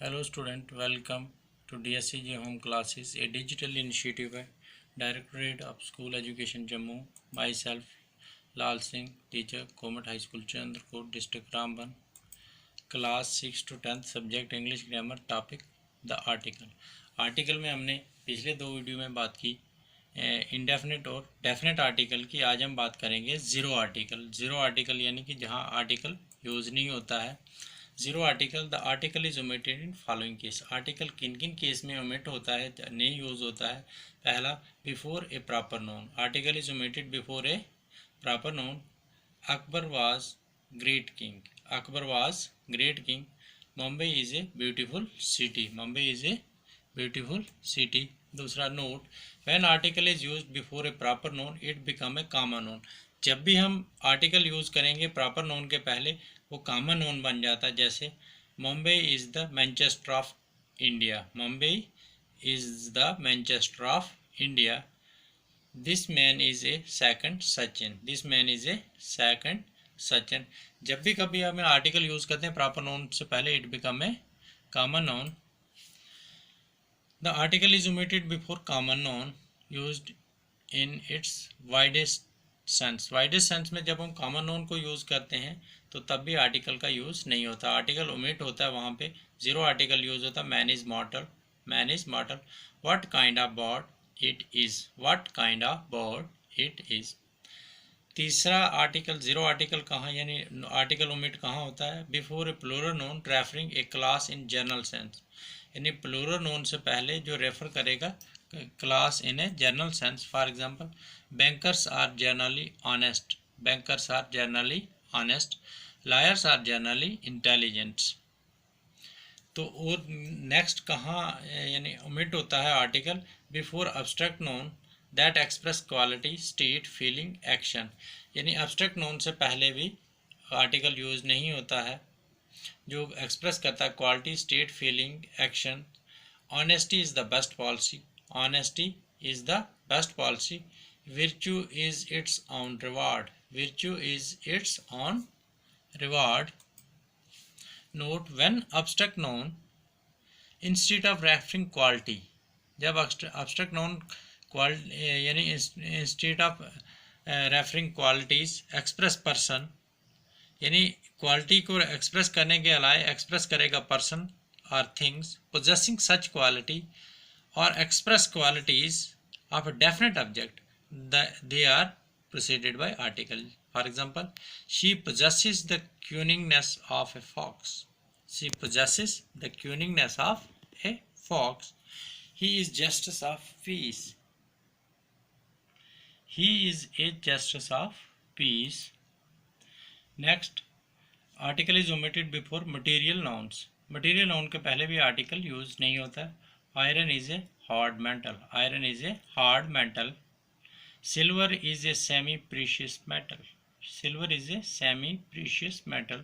Hello student, welcome to DSCG home classes, a digital initiative है directorate of school education Jammu. Myself Lal Singh, teacher, government high school Chandrakot, district Ramban. Class 6 to 10, subject English grammar, topic the article. Article में हमने पिछले दो video में बात की indefinite और definite article की। आज हम बात करेंगे ज़ीरो आर्टिकल। ज़ीरो आर्टिकल यानी कि जहाँ आर्टिकल यूज़ नहीं होता है। Zero article, the article is omitted in following case. Article किन किन केस में ओमिट होता है, नहीं यूज होता है। पहला, before a proper noun. Article is omitted before a proper noun. Akbar was great king. Akbar was great king. Mumbai is a beautiful city. Mumbai is a beautiful city. दूसरा, note, when article is used before a proper noun it become a common noun. जब भी हम article use करेंगे proper noun के पहले, वो common noun बन जाता है। जैसे Mumbai is the Manchester of India. Mumbai is the Manchester of India. This man is a second Sachin. This man is a second Sachin. जब भी कभी हम आर्टिकल यूज़ करते हैं प्रॉपर नाउन से पहले, it become a common noun. The article is omitted before common noun used in its widest sense. Widest sense में जब हम कॉमन नाउन को यूज़ करते हैं तो तब भी आर्टिकल का यूज़ नहीं होता, आर्टिकल ओमिट होता है वहाँ पे। जीरो आर्टिकल यूज़ होता है। Man is mortal. Man is mortal. What kind of bird it is. What kind of bird it is. तीसरा आर्टिकल, जीरो आर्टिकल कहाँ यानी आर्टिकल ओमिट कहाँ होता है, before a plural noun referring a class in general sense. यानी plural noun से पहले जो रेफर करेगा class in a general sense. For example, bankers are generally honest. Bankers are generally honest. Liars are generally intelligent. तो और next कहाँ यानी omit होता है article, before abstract known that express quality, state, feeling, action. यानी abstract known से पहले भी आर्टिकल यूज़ नहीं होता है जो एक्सप्रेस करता है quality, state, feeling, action. Honesty is the best policy. Honesty is the best policy. virtue is its own reward. Virtue is its own reward. Note, when abstract noun instead of referring quality, जब abstract noun यानी instead of referring qualities express person, यानी quality को express करने के अलावा express करेगा person और things possessing such quality or express qualities of a definite object, they are preceded by article. For example, she possesses the cunningness of a fox. She possesses the cunningness of a fox. He is justice of peace. He is a justice of peace. Next, article is omitted before material nouns. Material noun के पहले भी article use नहीं होता। Iron is a hard metal. Iron is a hard metal. Silver is a semi-precious metal. Silver is a semi-precious metal.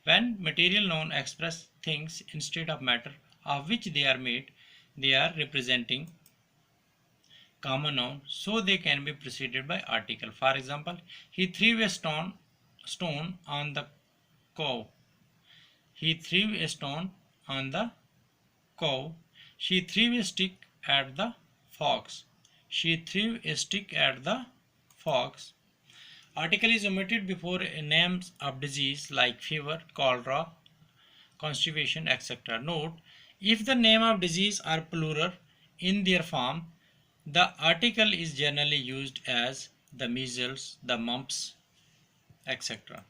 When material noun express things instead of matter of which they are made, they are representing common noun, so they can be preceded by article. For example, he threw a stone on the cow. He threw a stone on the cow. She threw a stick at the fox. She threw a stick at the fox. Article is omitted before names of disease like fever, cholera, constipation, etc. Note, if the name of disease are plural in their form, the article is generally used as the measles, the mumps, etc.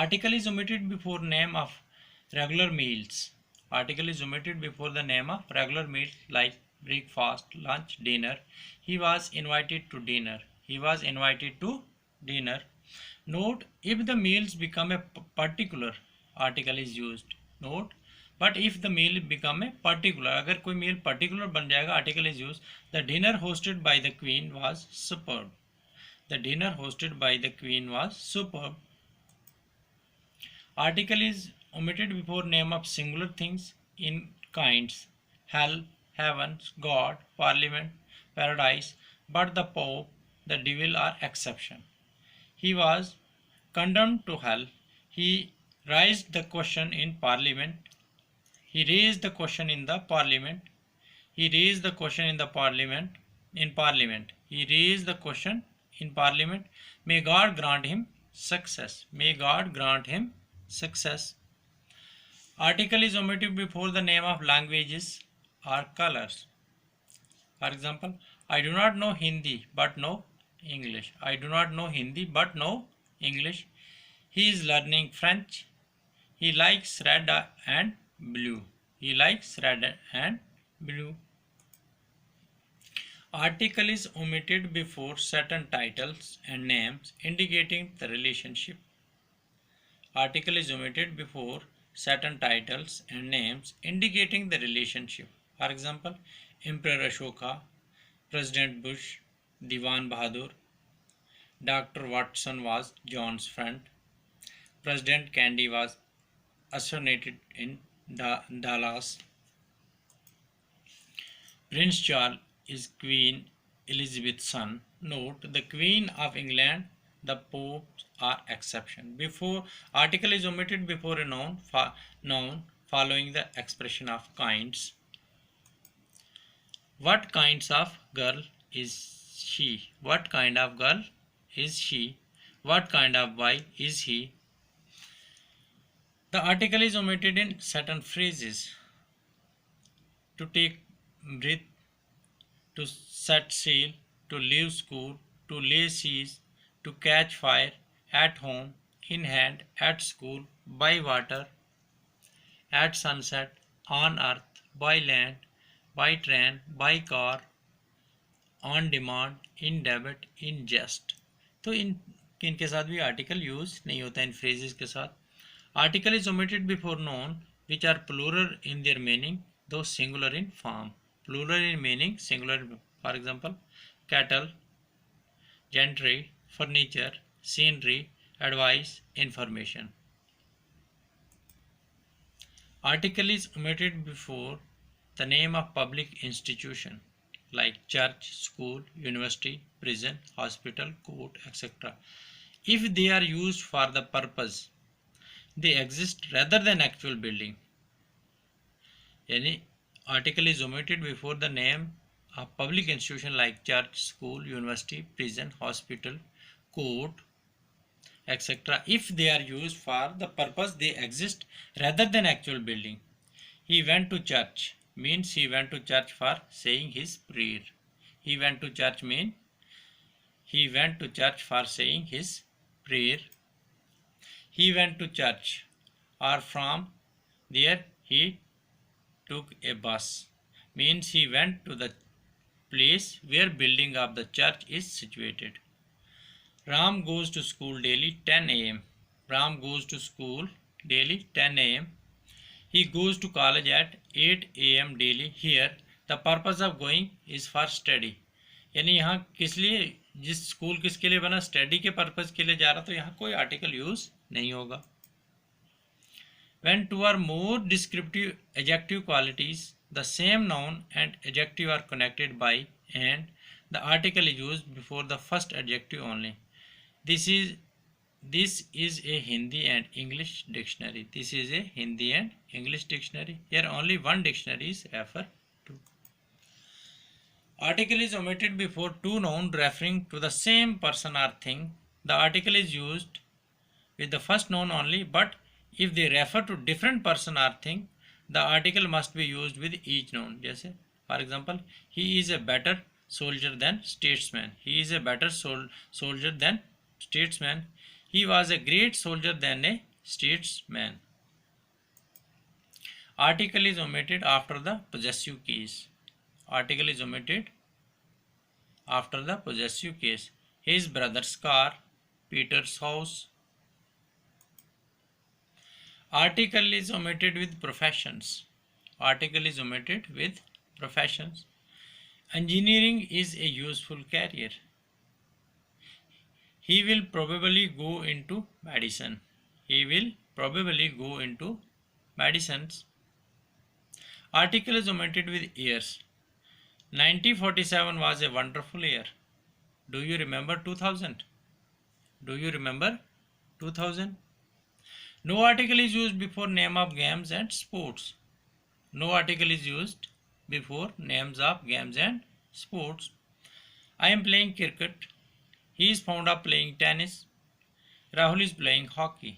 Article is omitted before name of regular meals. Article is omitted before the name of regular meals like breakfast, lunch, dinner. He was invited to dinner. He was invited to dinner. Note, if the meals become a particular, article is used. Note, but if the meal become a particular, अगर कोई meal particular बन जाएगा, article is used. The dinner hosted by the queen was superb. The dinner hosted by the queen was superb. Article is omitted before name of singular things in kinds: hell, heaven, God, parliament, paradise, but the Pope, the devil are exception. He was condemned to hell. He raised the question in parliament. He raised the question in the parliament. He raised the question in the parliament. In parliament. He raised the question in parliament. May God grant him success. May God grant him success. Article is omitted before the name of languages or colors. For example, I do not know Hindi but know English. I do not know Hindi but know English. He is learning French. He likes red and blue. He likes red and blue. Article is omitted before certain titles and names indicating the relationship. Article is omitted before certain titles and names indicating the relationship. For example, Emperor Ashoka, President Bush, Diwan Bahadur, Dr. Watson was John's friend, President Kennedy was assassinated in Dallas, Prince Charles is Queen Elizabeth's son. Note, the Queen of England, the popes are exception. Before article is omitted before a noun, noun following the expression of kinds. What kinds of girl is she? What kind of girl is she? What kind of boy is he? The article is omitted in certain phrases. To take breath, to set sail, to leave school, to lay siege, to catch fire, at home, in hand, at school, by water, at sunset, on earth, by land, by train, by car, on demand, in debit, in jest. तो इनके साथ भी article use नहीं होता इन phrases के साथ. Article is omitted before noun which are plural in their meaning though singular in form. Plural in meaning, singular. For example, cattle, gentry, furniture, scenery, advice, information. Article is omitted before the name of public institution like church, school, university, prison, hospital, court, etc. If they are used for the purpose they exist rather than actual building. Any article is omitted before the name of public institution like church, school, university, prison, hospital, court, etc. if they are used for the purpose they exist rather than actual building. He went to church means he went to church for saying his prayer. He went to church means he went to church for saying his prayer. He went to church or from there he took a bus means he went to the place where building of the church is situated. Ram goes to school daily 10 a.m. Ram goes to school daily 10 a.m. He goes to college at 8 a.m. daily. Here the purpose of going is for study. यानी यहाँ किस लिए जिस school किसके लिए बना study के purpose के लिए जा रहा तो यहाँ कोई आर्टिकल यूज नहीं होगा. When two or more descriptive adjective qualities, the same noun and adjective are connected by and, the article is used before the first adjective only. This is a Hindi and English dictionary. This is a Hindi and English dictionary. Here only one dictionary is referred to. Article is omitted before two nouns referring to the same person or thing. The article is used with the first noun only, but if they refer to different person or thing, the article must be used with each noun. जैसे for example, he is a better soldier than statesman. He is a better soldier than statesman. He was a great soldier than a statesman. Article is omitted after the possessive case. Article is omitted after the possessive case. His brother's car, Peter's house. Article is omitted with professions. Article is omitted with professions. Engineering is a useful career. He will probably go into medicine. He will probably go into medicines. Article is omitted with years. 1947 was a wonderful year. Do you remember 2000? Do you remember 2000? No article is used before name of games and sports. No article is used before names of games and sports. I am playing cricket. He is fond of playing tennis. Rahul is playing hockey.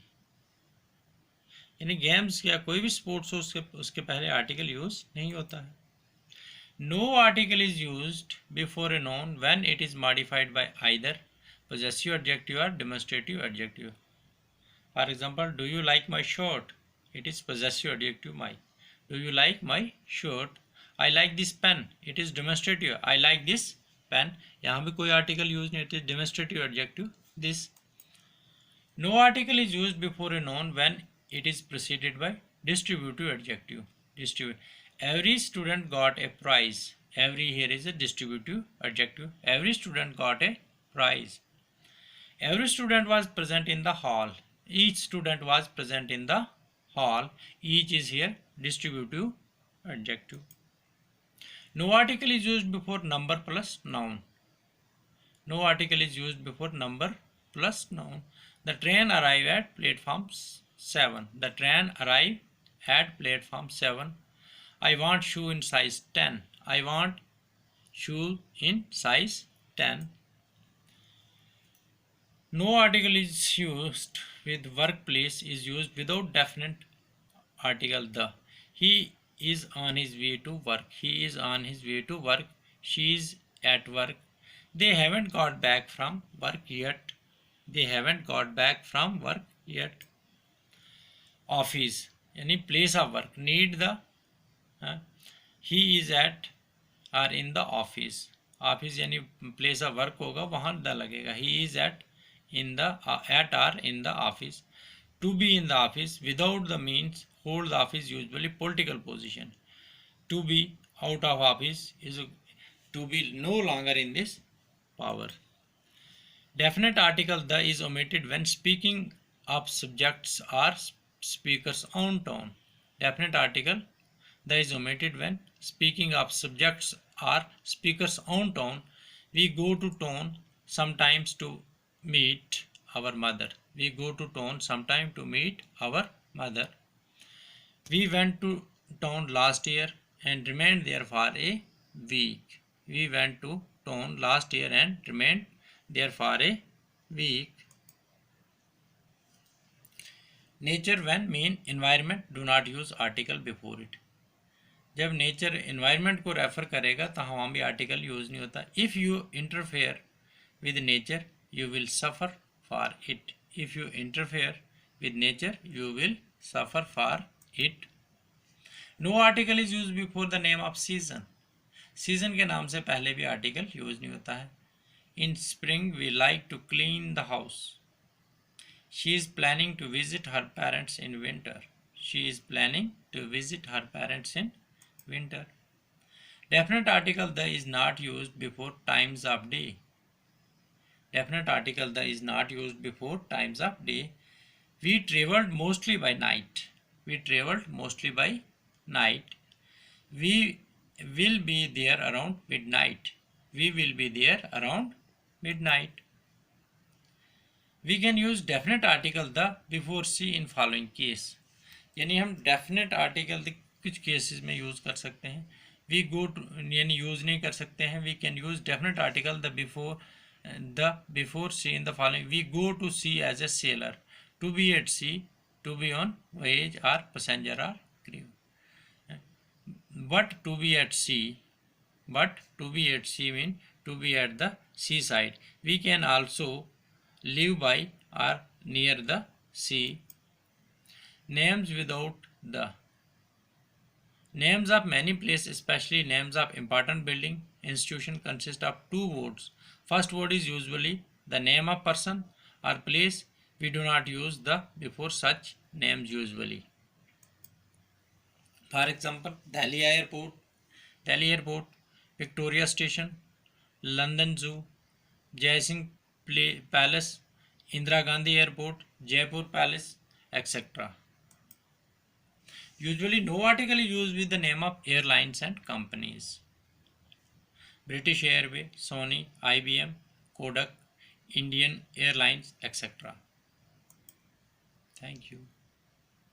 यानी games या कोई भी sports हो उसके पहले article use नहीं होता है. No article is used before a noun when it is modified by either possessive adjective or demonstrative adjective. For example, do you like my shirt? It is possessive adjective my. Do you like my shirt? I like this pen. It is demonstrative. I like this pen. यहाँ भी कोई article use नहीं, it is demonstrative adjective this. No article is used before a noun when it is preceded by distributive adjective. Every student got a prize. Every here is a distributive adjective. Every student got a prize. Every student was present in the hall. Each student was present in the hall. Each is here distributive adjective. No article is used before number plus noun. No article is used before number plus noun. The train arrived at platform 7. The train arrived at platform 7. I want shoe in size 10. I want shoe in size 10. No article is used with workplace is used without definite article the. He is on his way to work. He is on his way to work. She is at work. They haven't got back from work yet. They haven't got back from work yet. Office यानी place of work. Need the he is at or in the office. Office यानी place of work होगा वहाँ the लगेगा. He is at in the at or in the office. To be in the office without the means hold the office usually political position. To be out of office is to be no longer in this power. Definite article the is omitted when speaking of subjects or speaker's own tone. Definite article the is omitted when speaking of subjects or speaker's own tone. We go to town sometimes to meet our mother. We go to town sometime to meet our mother. We went to town last year and remained there for a week. We went to town last year and remained there for a week. Nature when mean environment do not use article before it. जब nature environment को refer करेगा तो वहाँ भी article use नहीं होता. If you interfere with nature you will suffer for it. If you interfere with nature, you will suffer for it. No article is used before the name of season. Season के नाम से पहले भी article use नहीं होता है. In spring we like to clean the house. She is planning to visit her parents in winter. She is planning to visit her parents in winter. Definite article the is not used before times of day. Definite article the is not used before times of day. We traveled mostly by night. We traveled mostly by night. We will be there around midnight. We will be there around midnight. We can use definite article the before C in following case. यानी हम definite article the कुछ cases में use कर सकते हैं. We go to यानी use नहीं कर सकते हैं. We can use definite article the before C in the following. We go to sea as a sailor. To be at sea, to be on voyage or passenger or crew. But to be at sea mean to be at the seaside. We can also live by or near the sea. Names without the. Names of many places, especially names of important building, institution, consist of two words. First word is usually the name of person or place. We do not use the before such names usually. For example, Delhi Airport, Victoria Station, London Zoo, Jai Singh Palace, Indira Gandhi Airport, Jaipur Palace, etc. Usually no article is used with the name of airlines and companies. British Airways, Sony, IBM, Kodak, Indian Airlines, etc. Thank you.